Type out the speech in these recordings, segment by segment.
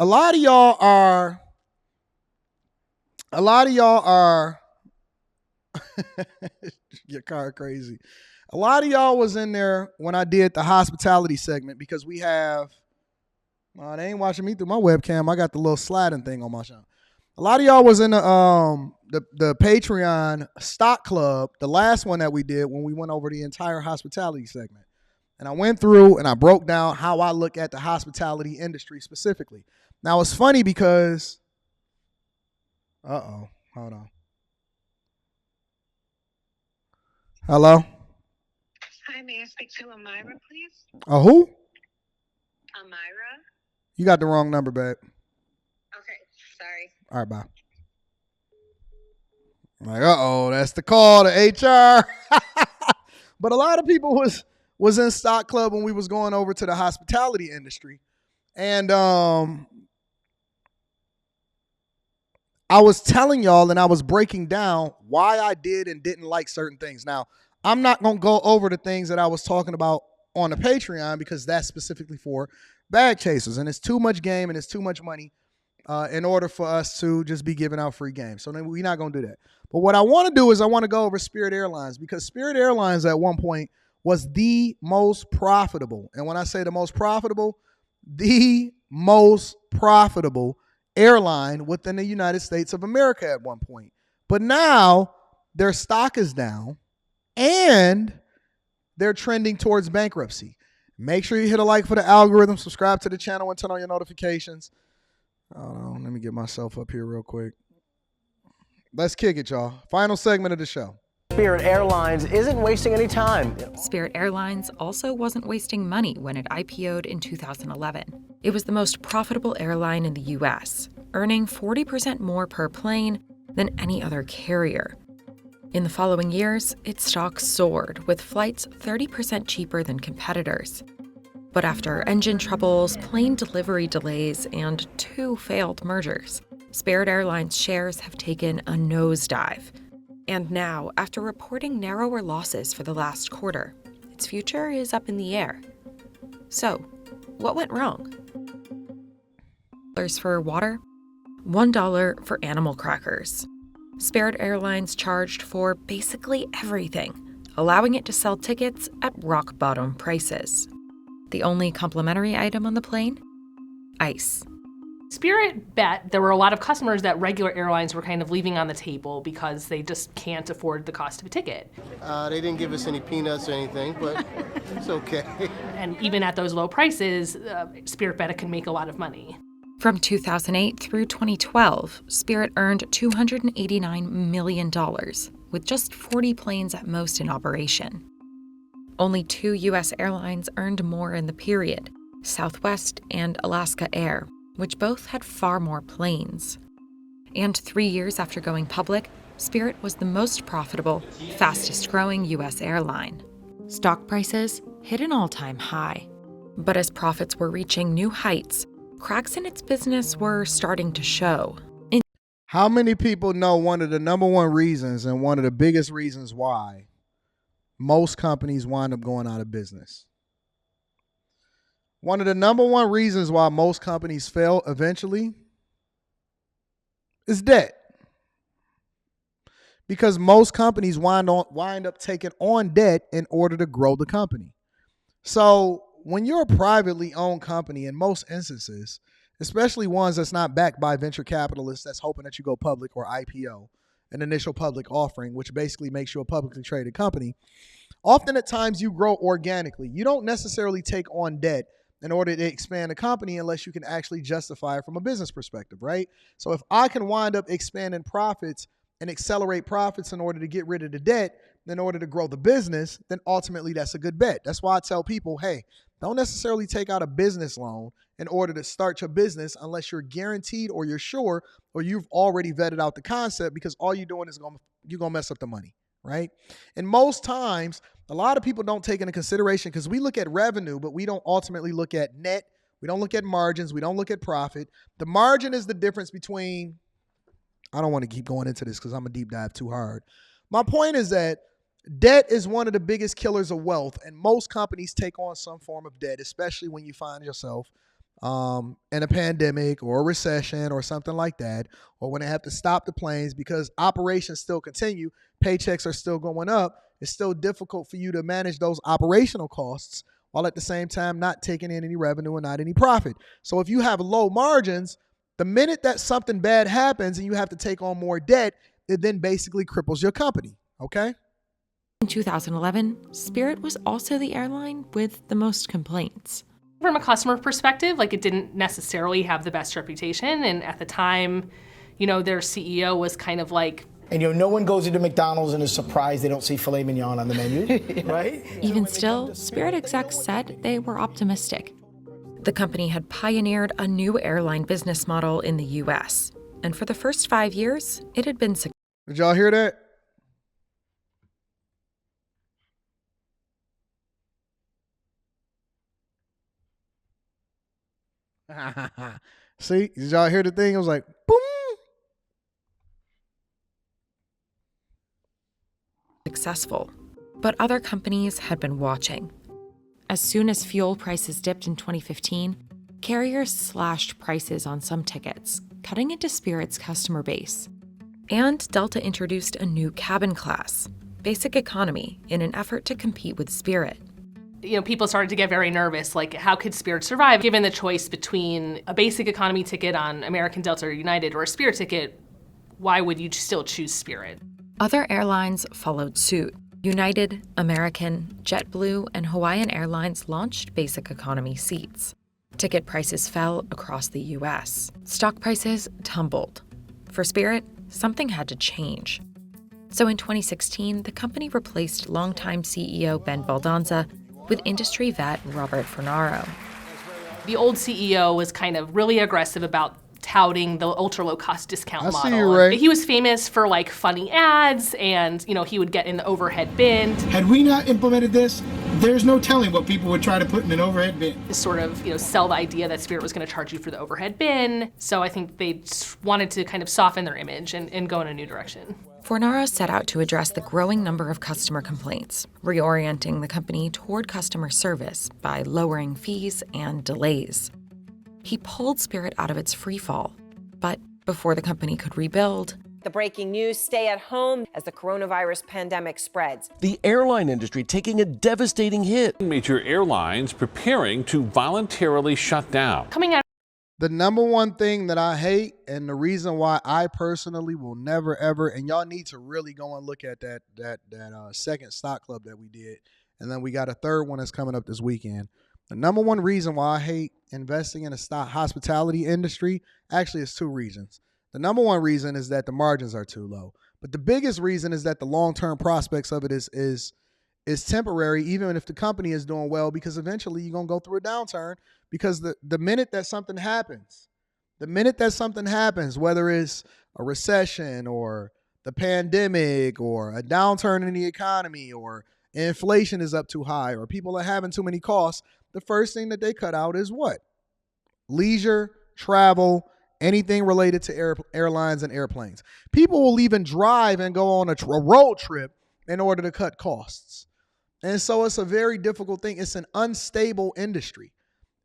a lot of y'all are, a lot of y'all are, your car crazy. A lot of y'all was in there when I did the hospitality segment because we have, they ain't watching me through my webcam. I got the little sliding thing on my show. A lot of y'all was in the Patreon stock club, the last one that we did when we went over the entire hospitality segment. And I went through and I broke down how I look at the hospitality industry specifically. Now it's funny because, hold on. Hello? Hi, may I speak to Amira, please? Who? Amira? You got the wrong number, babe. Okay, sorry. All right, bye. I'm like, that's the call to HR. But a lot of people was in stock club when we was going over to the hospitality industry. And I was telling y'all and I was breaking down why I did and didn't like certain things. Now, I'm not going to go over the things that I was talking about on the Patreon because that's specifically for bag chasers. And it's too much game and it's too much money in order for us to just be giving out free games. So then we're not going to do that. But what I want to do is I want to go over Spirit Airlines because Spirit Airlines at one point was the most profitable. And when I say the most profitable airline within the United States of America at one point. But now their stock is down and they're trending towards bankruptcy. Make sure you hit a like for the algorithm, subscribe to the channel, and turn on your notifications. Hold on, let me get myself up here real quick. Let's kick it, y'all. Final segment of the show. Spirit Airlines isn't wasting any time. Spirit Airlines also wasn't wasting money when it IPO'd in 2011. It was the most profitable airline in the U.S., earning 40% more per plane than any other carrier. In the following years, its stock soared, with flights 30% cheaper than competitors. But after engine troubles, plane delivery delays, and 2 failed mergers, Spirit Airlines shares have taken a nosedive. And now, after reporting narrower losses for the last quarter, its future is up in the air. So, what went wrong? $1 for water, $1 for animal crackers. Spirit Airlines charged for basically everything, allowing it to sell tickets at rock-bottom prices. The only complimentary item on the plane? Ice. Spirit bet there were a lot of customers that regular airlines were kind of leaving on the table because they just can't afford the cost of a ticket. They didn't give us any peanuts or anything, but it's okay. And even at those low prices, Spirit bet it can make a lot of money. From 2008 through 2012, Spirit earned $289 million, with just 40 planes at most in operation. Only 2 U.S. airlines earned more in the period, Southwest and Alaska Air, which both had far more planes. And 3 years after going public, Spirit was the most profitable, fastest-growing U.S. airline. Stock prices hit an all-time high. But as profits were reaching new heights, cracks in its business were starting to show. How many people know one of the number one reasons and one of the biggest reasons why most companies wind up going out of business? One of the number one reasons why most companies fail eventually is debt. Because most companies wind up taking on debt in order to grow the company. So when you're a privately owned company, in most instances, especially ones that's not backed by venture capitalists that's hoping that you go public or IPO, an initial public offering, which basically makes you a publicly traded company, often at times you grow organically. You don't necessarily take on debt in order to expand a company unless you can actually justify it from a business perspective, right? So if I can wind up expanding profits and accelerate profits in order to get rid of the debt, in order to grow the business, then ultimately that's a good bet. That's why I tell people, hey, don't necessarily take out a business loan in order to start your business unless you're guaranteed or you're sure or you've already vetted out the concept, because all you're doing is you're going to mess up the money, right? And most times, a lot of people don't take into consideration, because we look at revenue, but we don't ultimately look at net. We don't look at margins. We don't look at profit. The margin is the difference between, I don't want to keep going into this because I'm a deep dive too hard. My point is that debt is one of the biggest killers of wealth, and most companies take on some form of debt, especially when you find yourself in a pandemic or a recession or something like that, or when they have to stop the planes because operations still continue, paychecks are still going up, it's still difficult for you to manage those operational costs while at the same time not taking in any revenue and not any profit. So if you have low margins, the minute that something bad happens and you have to take on more debt, it then basically cripples your company, okay? In 2011, Spirit was also the airline with the most complaints. From a customer perspective, like it didn't necessarily have the best reputation. And at the time, their CEO was kind of like, and no one goes into McDonald's and is surprised they don't see filet mignon on the menu, right? Even still, Spirit execs said they were optimistic. The company had pioneered a new airline business model in the U.S., and for the first 5 years, it had been successful. Did y'all hear that? See, did y'all hear the thing? It was like, boom. Successful, but other companies had been watching. As soon as fuel prices dipped in 2015, carriers slashed prices on some tickets, cutting into Spirit's customer base. And Delta introduced a new cabin class, Basic Economy, in an effort to compete with Spirit. People started to get very nervous, like how could Spirit survive? Given the choice between a Basic Economy ticket on American, Delta, or United, or a Spirit ticket, why would you still choose Spirit? Other airlines followed suit. United, American, JetBlue, and Hawaiian Airlines launched Basic Economy seats. Ticket prices fell across the U.S. Stock prices tumbled. For Spirit, something had to change. So in 2016, the company replaced longtime CEO Ben Baldanza with industry vet Robert Fornaro. The old CEO was kind of really aggressive about touting the ultra low cost discount model. See you, Ray. He was famous for like funny ads and, he would get in the overhead bin. Had we not implemented this, there's no telling what people would try to put in an overhead bin. To sort of, sell the idea that Spirit was going to charge you for the overhead bin. So I think they wanted to kind of soften their image and go in a new direction. Fornaro set out to address the growing number of customer complaints, reorienting the company toward customer service by lowering fees and delays. He pulled Spirit out of its free fall, but before the company could rebuild, the breaking news: stay at home as the coronavirus pandemic spreads. The airline industry taking a devastating hit. Major airlines preparing to voluntarily shut down. Coming out. The number one thing that I hate, and the reason why I personally will never ever, and y'all need to really go and look at that second stock club that we did, and then we got a third one that's coming up this weekend. The number one reason why I hate investing in a stock hospitality industry actually is two reasons. The number one reason is that the margins are too low, but the biggest reason is that the long-term prospects of it is temporary, even if the company is doing well, because eventually you're gonna go through a downturn. Because the minute that something happens, whether it's a recession or the pandemic or a downturn in the economy or inflation is up too high or people are having too many costs, the first thing that they cut out is what? Leisure, travel, anything related to airlines and airplanes. People will even drive and go on a road trip in order to cut costs. And so it's a very difficult thing. It's an unstable industry.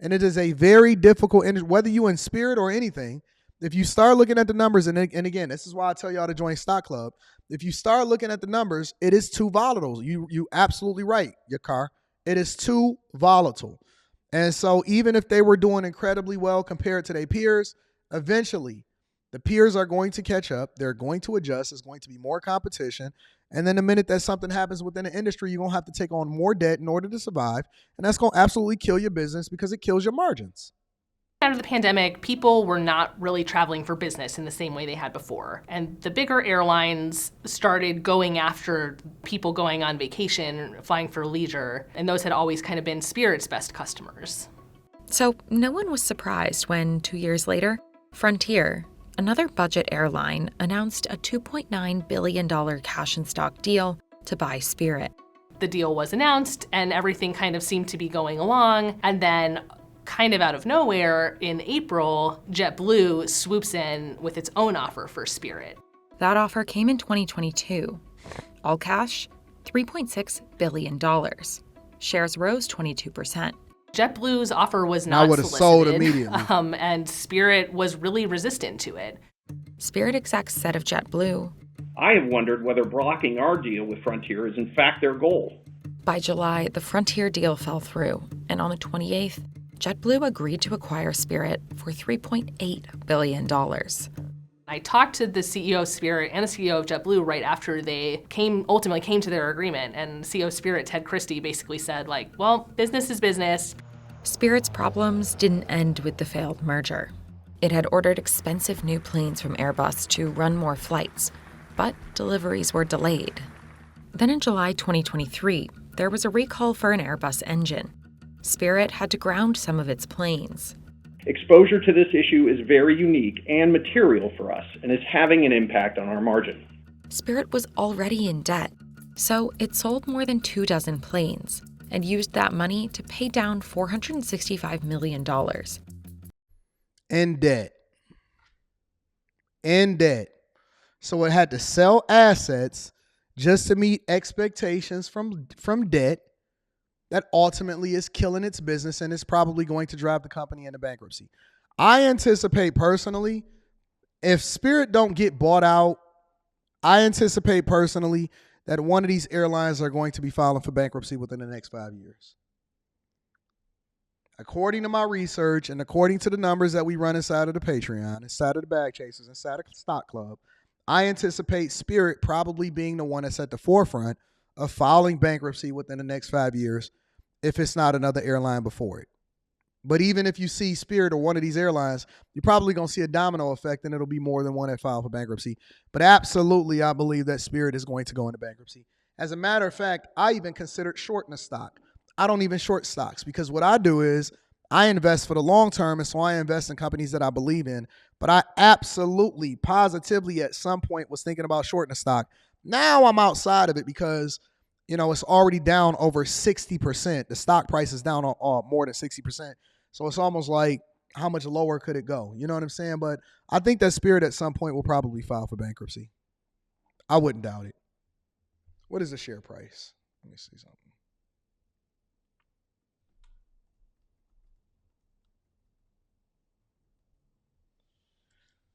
And it is a very difficult industry, whether you in Spirit or anything. If you start looking at the numbers, and again, this is why I tell y'all to join Stock Club. If you start looking at the numbers, it is too volatile. You absolutely right, your car. It is too volatile. And so even if they were doing incredibly well compared to their peers, eventually the peers are going to catch up. They're going to adjust. There's going to be more competition. And then the minute that something happens within the industry, you're going to have to take on more debt in order to survive. And that's going to absolutely kill your business because it kills your margins. Out of the pandemic, people were not really traveling for business in the same way they had before. And the bigger airlines started going after people going on vacation, flying for leisure. And those had always kind of been Spirit's best customers. So no one was surprised when 2 years later, Frontier, another budget airline, announced a $2.9 billion cash and stock deal to buy Spirit. The deal was announced and everything kind of seemed to be going along. And then kind of out of nowhere, in April, JetBlue swoops in with its own offer for Spirit. That offer came in 2022. All cash, $3.6 billion. Shares rose 22%. JetBlue's offer was I not would've solicited, sold immediately. And Spirit was really resistant to it. Spirit execs said of JetBlue, I have wondered whether blocking our deal with Frontier is in fact their goal. by July, the Frontier deal fell through, and on the 28th, JetBlue agreed to acquire Spirit for $3.8 billion. I talked to the CEO of Spirit and the CEO of JetBlue right after they ultimately came to their agreement, and CEO of Spirit, Ted Christie, basically said, well, business is business. Spirit's problems didn't end with the failed merger. It had ordered expensive new planes from Airbus to run more flights, but deliveries were delayed. Then in July 2023, there was a recall for an Airbus engine. Spirit had to ground some of its planes. Exposure to this issue is very unique and material for us and is having an impact on our margin. Spirit was already in debt, so it sold more than 24 planes and used that money to pay down $465 million. In debt. In debt. So it had to sell assets just to meet expectations from debt that ultimately is killing its business and is probably going to drive the company into bankruptcy. I anticipate personally, if Spirit don't get bought out, I anticipate personally that one of these airlines are going to be filing for bankruptcy within the next 5 years. According to my research and according to the numbers that we run inside of the Patreon, inside of the Bag Chasers, inside of the Stock Club, I anticipate Spirit probably being the one that's at the forefront of filing bankruptcy within the next 5 years if it's not another airline before it. But even if you see Spirit or one of these airlines, you're probably going to see a domino effect and it'll be more than one that file for bankruptcy. But absolutely, I believe that Spirit is going to go into bankruptcy. As a matter of fact, I even considered shorting a stock. I don't even short stocks because what I do is I invest for the long term, and so I invest in companies that I believe in. But I absolutely, positively at some point was thinking about shorting a stock. Now I'm outside of it because, it's already down over 60%. The stock price is down on more than 60%. So it's almost like, how much lower could it go? You know what I'm saying? But I think that Spirit at some point will probably file for bankruptcy. I wouldn't doubt it. What is the share price? Let me see something.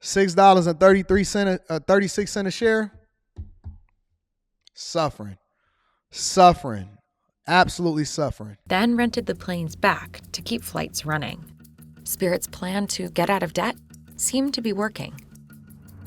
$6.33, 36 cents a share. Suffering, absolutely suffering. Then rented the planes back to keep flights running. Spirit's plan to get out of debt seemed to be working.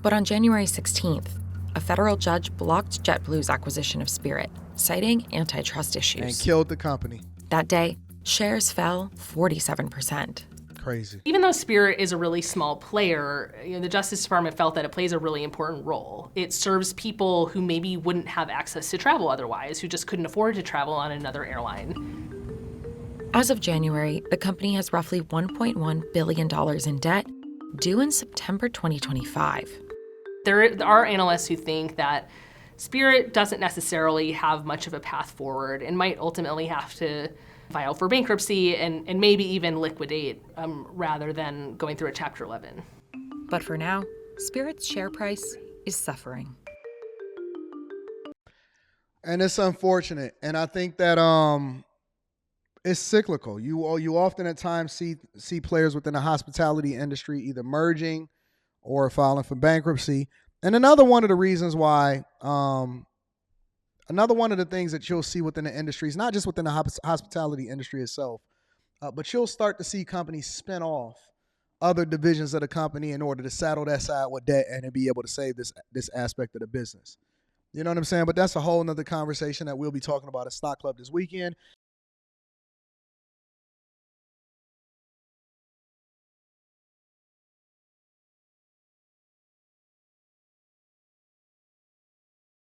But on January 16th, a federal judge blocked JetBlue's acquisition of Spirit, citing antitrust issues. And killed the company. That day, shares fell 47%. Crazy. Even though Spirit is a really small player, the Justice Department felt that it plays a really important role. It serves people who maybe wouldn't have access to travel otherwise, who just couldn't afford to travel on another airline. As of January, the company has roughly $1.1 billion in debt, due in September 2025. There are analysts who think that Spirit doesn't necessarily have much of a path forward and might ultimately have to file for bankruptcy and maybe even liquidate rather than going through a Chapter 11. But for now, Spirit's share price is suffering. And it's unfortunate. And I think that it's cyclical. You often at times see players within the hospitality industry either merging or filing for bankruptcy. And another one of the reasons why another one of the things that you'll see within the industry is not just within the hospitality industry itself, but you'll start to see companies spin off other divisions of the company in order to saddle that side with debt and to be able to save this aspect of the business. You know what I'm saying? But that's a whole nother conversation that we'll be talking about at Stock Club this weekend.